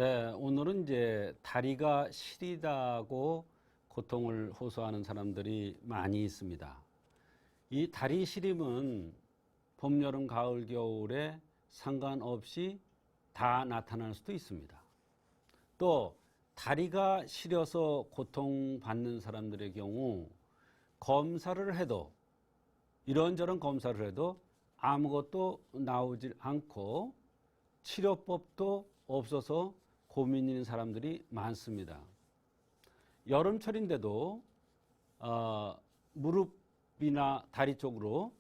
네, 오늘은 이제 다리가 시리다고 고통을 호소하는 사람들이 많이 있습니다. 이 다리 시림은 봄, 여름, 가을, 겨울에 상관없이 다 나타날 수도 있습니다. 또 다리가 시려서 고통받는 사람들의 경우 검사를 해도 이런저런 검사를 해도 아무것도 나오질 않고 치료법도 없어서 고민인 사람들이 많습니다. 여름철인데도 무릎이나 다리 쪽으로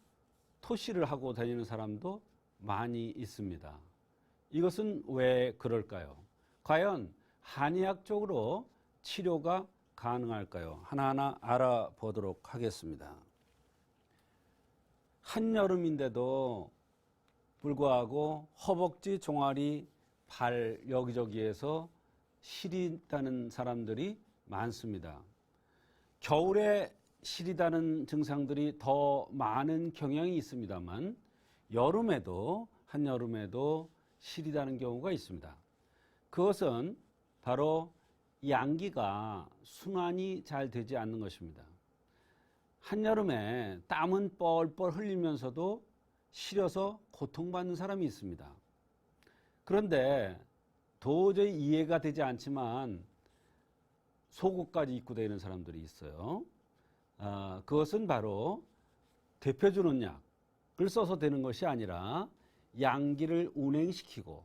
토시를 하고 다니는 사람도 많이 있습니다. 이것은 왜 그럴까요? 과연 한의학 쪽으로 치료가 가능할까요? 하나하나 알아보도록 하겠습니다. 한여름인데도 불구하고 허벅지, 종아리, 발 여기저기에서 시리다는 사람들이 많습니다. 겨울에 시리다는 증상들이 더 많은 경향이 있습니다만 여름에도 한여름에도 시리다는 경우가 있습니다. 그것은 바로 양기가 순환이 잘 되지 않는 것입니다. 한여름에 땀은 뻘뻘 흘리면서도 시려서 고통받는 사람이 있습니다. 그런데 도저히 이해가 되지 않지만 속옷까지 입고 다니는 사람들이 있어요. 그것은 바로 데펴주는 약을 써서 되는 것이 아니라 양기를 운행시키고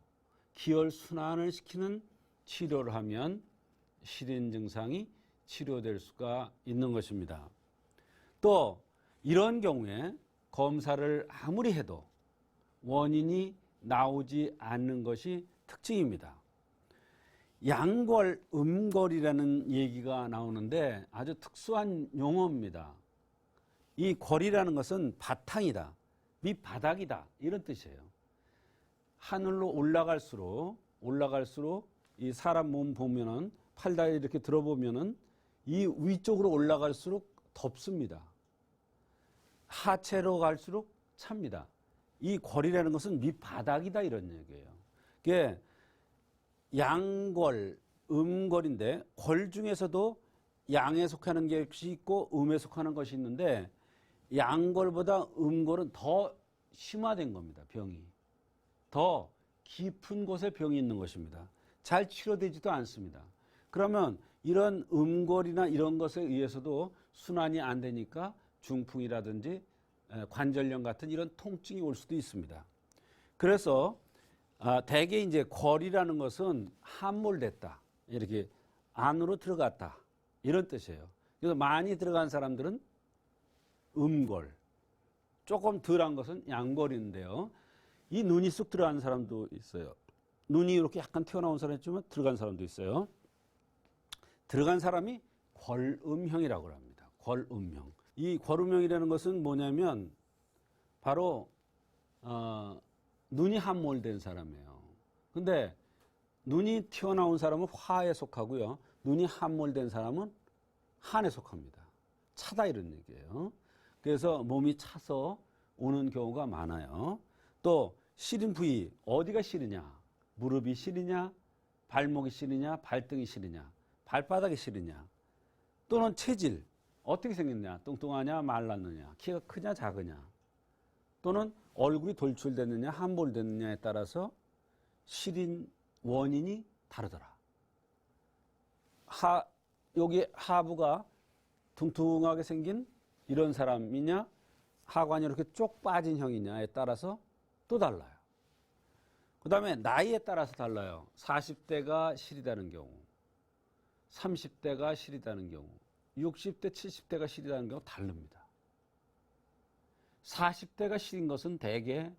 기혈순환을 시키는 치료를 하면 시린 증상이 치료될 수가 있는 것입니다. 또 이런 경우에 검사를 아무리 해도 원인이 나오지 않는 것이 특징입니다. 양골, 음골이라는 얘기가 나오는데 아주 특수한 용어입니다. 이 골이라는 것은 바탕이다, 밑바닥이다 이런 뜻이에요. 하늘로 올라갈수록 이 사람 몸 보면은 팔다리 이렇게 들어보면은 이 위쪽으로 올라갈수록 덥습니다. 하체로 갈수록 찹니다. 이 골이라는 것은 밑바닥이다 이런 얘기예요. 그게 양골, 음골인데 골 중에서도 양에 속하는 것이 있고 음에 속하는 것이 있는데 양골보다 음골은 더 심화된 겁니다. 병이. 더 깊은 곳에 병이 있는 것입니다. 잘 치료되지도 않습니다. 그러면 이런 음골이나 이런 것에 의해서도 순환이 안 되니까 중풍이라든지 관절염 같은 이런 통증이 올 수도 있습니다. 그래서 대개 이제 골이라는 것은 함몰됐다, 이렇게 안으로 들어갔다 이런 뜻이에요. 그래서 많이 들어간 사람들은 음골, 조금 덜한 것은 양골인데요. 이 눈이 쑥 들어간 사람도 있어요. 눈이 이렇게 약간 튀어나온 사람이 있지만 들어간 사람도 있어요. 들어간 사람이 골음형이라고 합니다. 골음형. 이 골음형이라는 것은 뭐냐면 바로 눈이 함몰된 사람이에요. 근데 눈이 튀어나온 사람은 화에 속하고요. 눈이 함몰된 사람은 한에 속합니다. 차다 이런 얘기예요. 그래서 몸이 차서 오는 경우가 많아요. 또 시린 부위 어디가 시리냐? 무릎이 시리냐? 발목이 시리냐? 발등이 시리냐? 발바닥이 시리냐? 또는 체질 어떻게 생겼냐? 뚱뚱하냐? 말랐느냐? 키가 크냐? 작으냐? 또는 얼굴이 돌출됐느냐? 함몰됐느냐에 따라서 시린 원인이 다르더라. 여기 하부가 퉁퉁하게 생긴 이런 사람이냐? 하관이 이렇게 쪽 빠진 형이냐에 따라서 또 달라요. 그 다음에 나이에 따라서 달라요. 40대가 시리다는 경우, 30대가 시리다는 경우, 60대, 70대가 시리다는 경우 다릅니다. 40대가 시린 것은 대개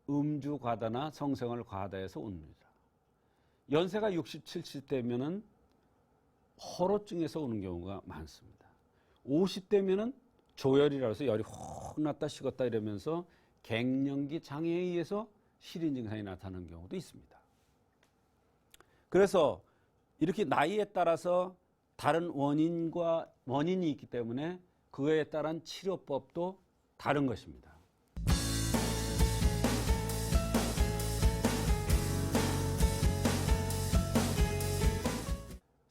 음주 과다나 성생활 과다에서 옵니다. 연세가 60, 70대면은 허로증에서 오는 경우가 많습니다. 50대면은 조열이라 해서 열이 확 났다 식었다 이러면서 갱년기 장애에 의해서 시린 증상이 나타나는 경우도 있습니다. 그래서 이렇게 나이에 따라서 다른 원인이 있기 때문에 그에 따른 치료법도 다른 것입니다.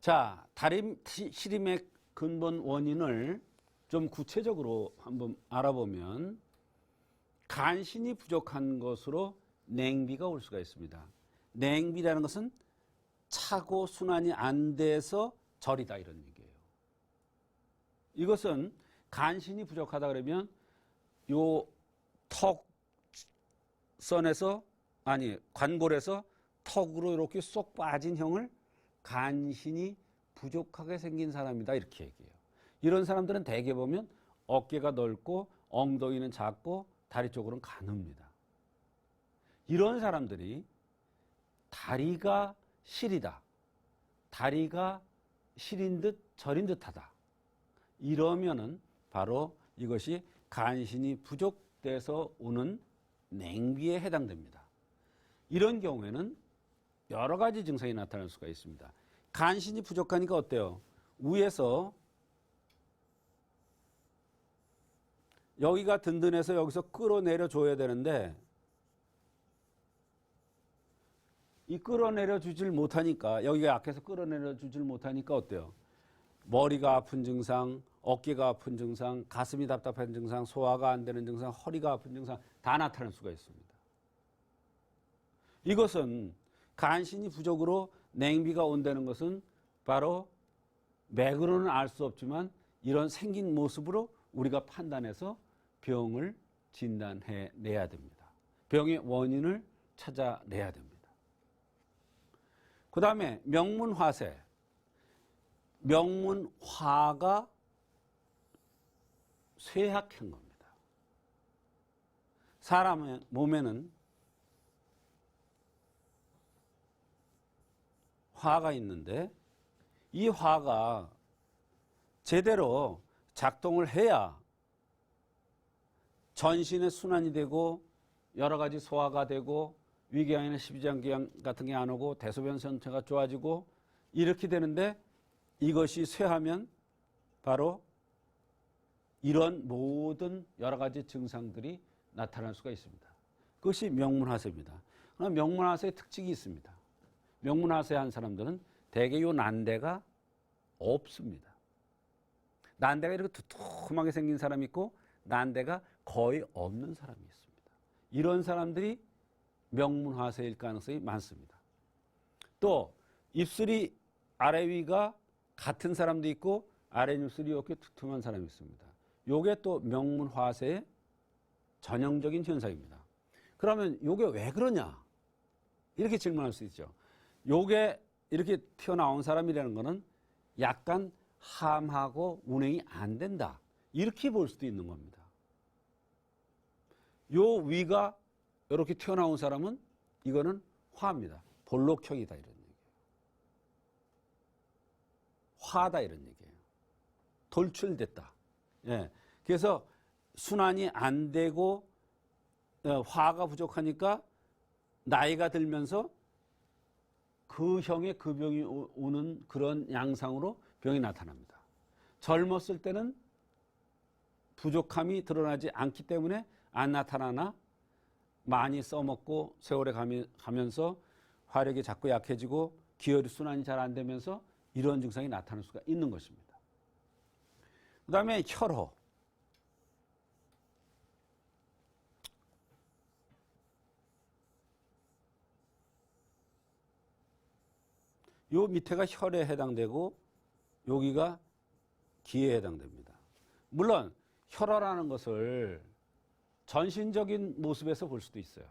자, 다리 시림의 근본 원인을 좀 구체적으로 한번 알아보면 간신이 부족한 것으로 냉비가 올 수가 있습니다. 냉비라는 것은 차고 순환이 안 돼서 절이다 이런 얘기예요. 이것은 간신이 부족하다 그러면 요 턱선에서 아니 관골에서 턱으로 이렇게 쏙 빠진 형을 간신이 부족하게 생긴 사람이다 이렇게 얘기해요. 이런 사람들은 대개 보면 어깨가 넓고 엉덩이는 작고 다리 쪽으로는 가늡니다. 이런 사람들이 다리가 시리다. 다리가 시린 듯 저린 듯하다. 이러면은 바로 이것이 간신이 부족돼서 오는 냉비에 해당됩니다. 이런 경우에는 여러 가지 증상이 나타날 수가 있습니다. 간신이 부족하니까 어때요? 위에서 여기가 든든해서 여기서 끌어내려 줘야 되는데 이 끌어내려 주질 못하니까 여기가 약해서 끌어내려 주질 못하니까 어때요? 머리가 아픈 증상, 어깨가 아픈 증상, 가슴이 답답한 증상, 소화가 안 되는 증상, 허리가 아픈 증상 다 나타날 수가 있습니다. 이것은 간신이 부족으로 냉비가 온다는 것은 바로 맥으로는 알 수 없지만 이런 생긴 모습으로 우리가 판단해서 병을 진단해내야 됩니다. 병의 원인을 찾아내야 됩니다. 그 다음에 명문화세. 명문화가 쇠약한 겁니다. 사람의 몸에는 화가 있는데 이 화가 제대로 작동을 해야 전신의 순환이 되고 여러 가지 소화가 되고 위궤양이나 십이장기양 같은 게 안 오고 대소변 상태가 좋아지고 이렇게 되는데 이것이 쇠하면 바로 이런 모든 여러 가지 증상들이 나타날 수가 있습니다. 그것이 명문화세입니다. 그러나 명문화세의 특징이 있습니다. 명문화세한 사람들은 대개 이 난대가 없습니다. 난대가 이렇게 두툼하게 생긴 사람이 있고 난대가 거의 없는 사람이 있습니다. 이런 사람들이 명문화세일 가능성이 많습니다. 또 입술이 아래 위가 같은 사람도 있고 아래 입술이 이렇게 두툼한 사람이 있습니다. 이게 또 명문화세의 전형적인 현상입니다. 그러면 이게 왜 그러냐? 이렇게 질문할 수 있죠. 이게 이렇게 튀어나온 사람이라는 것은 약간 함하고 운행이 안 된다. 이렇게 볼 수도 있는 겁니다. 요 위가 이렇게 튀어나온 사람은 이거는 화입니다. 볼록형이다 이런 얘기예요. 화다 이런 얘기예요. 돌출됐다. 예. 그래서 순환이 안 되고 화가 부족하니까 나이가 들면서 그 형의 그 병이 오는 그런 양상으로 병이 나타납니다. 젊었을 때는 부족함이 드러나지 않기 때문에 안 나타나나 많이 써먹고 세월에 가면서 화력이 자꾸 약해지고 기혈 순환이 잘 안 되면서 이런 증상이 나타날 수가 있는 것입니다. 그 다음에 혈호. 요 밑에가 혈에 해당되고 여기가 기에 해당됩니다. 물론 혈호라는 것을 전신적인 모습에서 볼 수도 있어요.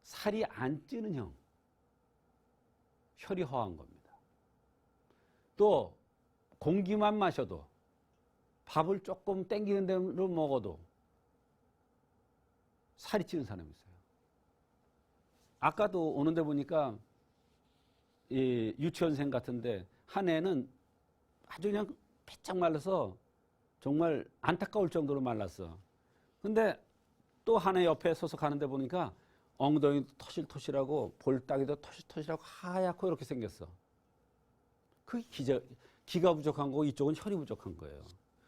살이 안 찌는 형. 혈이 허한 겁니다. 또 공기만 마셔도 밥을 조금 땡기는 대로 먹어도 살이 찌는 사람이 있어요. 아까도 오는데 보니까 이 유치원생 같은데 한 애는 아주 그냥 빼짝 말라서 정말 안타까울 정도로 말랐어. 근데 또 한 애 옆에 서서 가는데 보니까 엉덩이도 토실토실하고 볼따기도 토실토실하고 하얗고 이렇게 생겼어. 그게 기가 부족한 거고 이쪽은 혈이 부족한 거예요.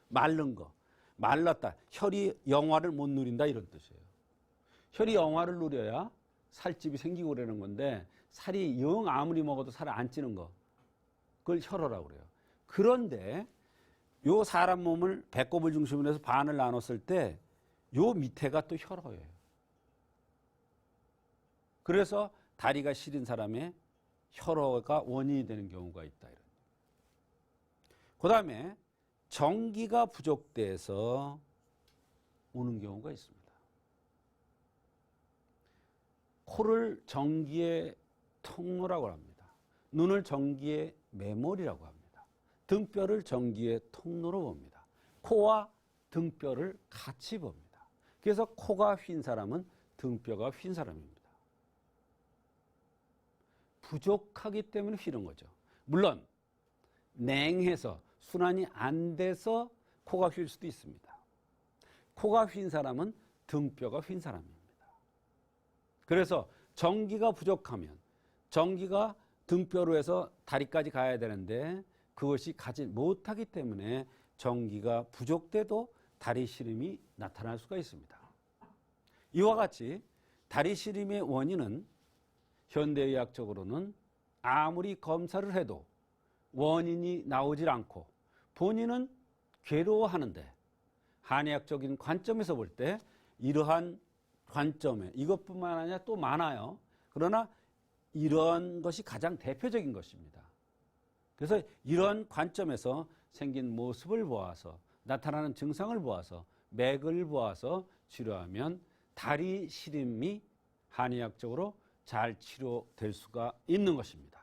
마른 거. 말랐다. 혈이 영화를 못 누린다 이런 뜻이에요. 혈이 영화를 누려야 살집이 생기고 그러는 건데 살이 영 아무리 먹어도 살 안 찌는 거, 그걸 혈어라고 그래요. 그런데 요 사람 몸을 배꼽을 중심으로 해서 반을 나눴을 때 요 밑에가 또 혈어예요. 그래서 다리가 시린 사람의 혈어가 원인이 되는 경우가 있다. 그 다음에 전기가 부족돼서 오는 경우가 있습니다. 코를 전기의 통로라고 합니다. 눈을 전기의 메모리라고 합니다. 등뼈를 전기의 통로로 봅니다. 코와 등뼈를 같이 봅니다. 그래서 코가 휜 사람은 등뼈가 휜 사람입니다. 부족하기 때문에 휘는 거죠. 물론 냉해서 순환이 안 돼서 코가 휜 수도 있습니다. 코가 휜 사람은 등뼈가 휜 사람입니다. 그래서 전기가 부족하면 전기가 등뼈로 해서 다리까지 가야 되는데 그것이 가지 못하기 때문에 전기가 부족돼도 다리 시림이 나타날 수가 있습니다. 이와 같이 다리 시림의 원인은 현대의학적으로는 아무리 검사를 해도 원인이 나오질 않고 본인은 괴로워하는데 한의학적인 관점에서 볼 때 이러한 관점에 이것뿐만 아니라 또 많아요. 그러나 이런 것이 가장 대표적인 것입니다. 그래서 이런 관점에서 생긴 모습을 보아서 나타나는 증상을 보아서 맥을 보아서 치료하면 다리 시림이 한의학적으로 잘 치료될 수가 있는 것입니다.